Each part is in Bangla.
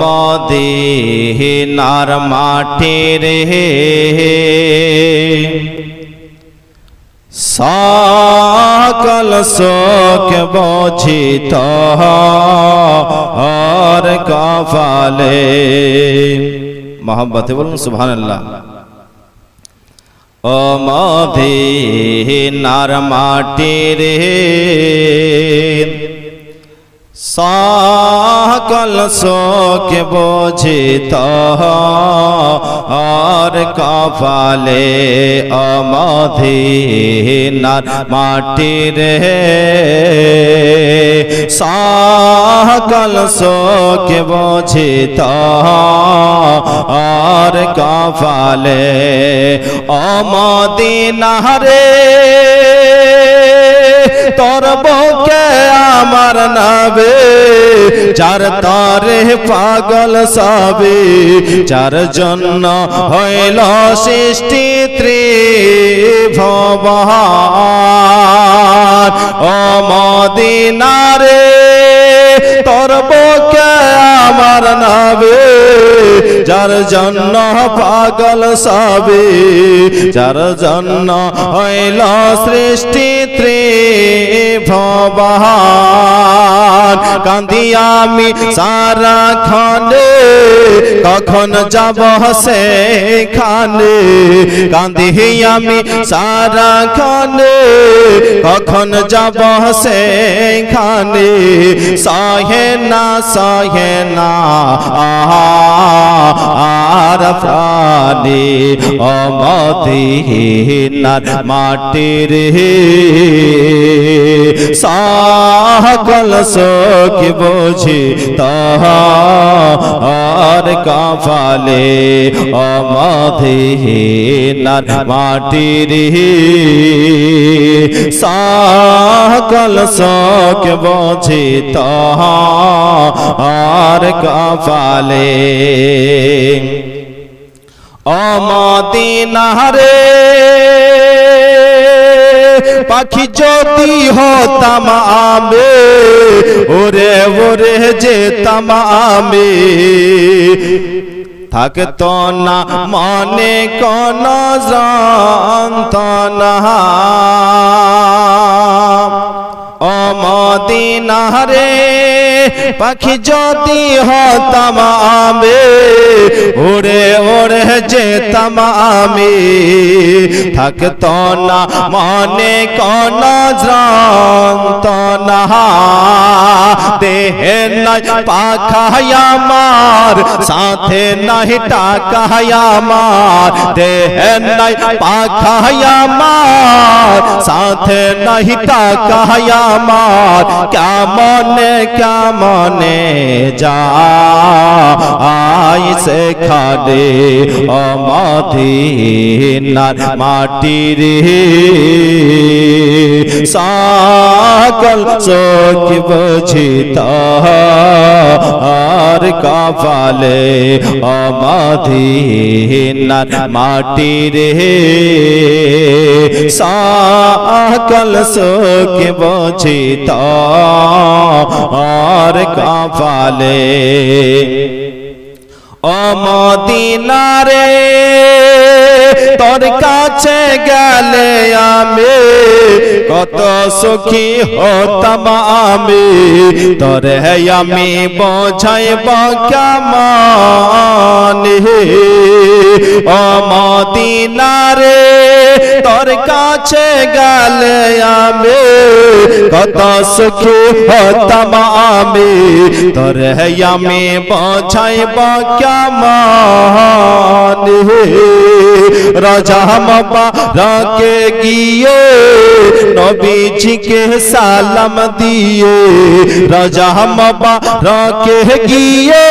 মদিনার মাটি রে সকল শোক বোঝিত আর কপালে। মোহাম্মতে বলুন সুবহানাল্লাহ। ও মদিনার মাটি রে সকল শোক বোঝিত আর কপালে। ও মদিনার মাটি রে সকল শোক বোঝিত আর কপালে। ও মদিনা রে তোর বুকে আমার নাবে যার তরে পাগল সবে, যার জন্য হইল সৃষ্টি ত্রিভুবন। ও মদিনা রে তোর বুকে আমার নাবে যার জন্য পাগল সবে, যার জন্য হইল সৃষ্টি ত্রিভুবন। কাঁদি আমি সারাক্ষণে কখন যাব সেখানে, কাঁদি আমি সারাক্ষণে কখন যাব সেখানে। সহে না আর প্রাণে। ও মদিনার মাটি রে সকল শোক বোঝিত আর কপালে। ও মদিনার মাটি রে সকল শোক বোঝিত আর কপালে। ও মদিনা রে পাখি যদি হতাম আমি ওরে ওরে যেতাম আমি, থাকতো না মনে কোন যন্ত্রণা। ও মদিনা রে পাখি যদি হতাম আমি ওরে ওরে যেতাম আমি, থাকতো না মনে কোন যন্ত্রণা। দেহে নাই পাখাই আমার সাথে নাই টাকাই আমার, দেহে নাই পাখাই আমার সাথে নাই টাকাই আমার। কেমনে কেমনে যাই সেখানে। ও মদিনার মাটি রে সকল শোক বোঝিত আর কপালে। ও মদিনার মাটি রে সকল শোক বোঝিত আর কপালে। ও মদিনা রে তোর কাছে গেলে আমি কত সুখী হতাম আমি, তোরে আমি বোঝাইব কেমন। ও মদিনা রে তোর কাছে গেলে আমি কত সুখী হতাম আমি, তোরে আমি বোঝাইব কেমন। রাজা মুবারকে গিয়ে নবীজিকে সালাম দিয়ে, রাজা মুবারকে গিয়ে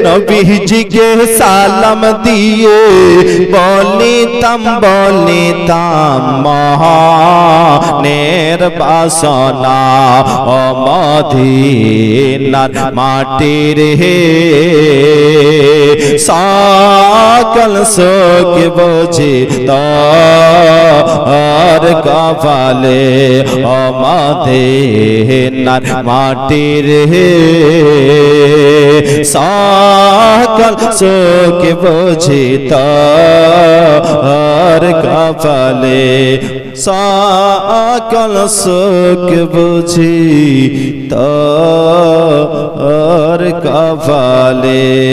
নবীজিকে সালাম দিয়ে বলিতাম মনের বাসনা। ও মদিনার মাটি রে সকল শোক বোঝিত আর কপালে। ও মদিনার মাটি রে সকল সুখ বুঝি তার কপালে সকল সুখ বুঝি তার কপালে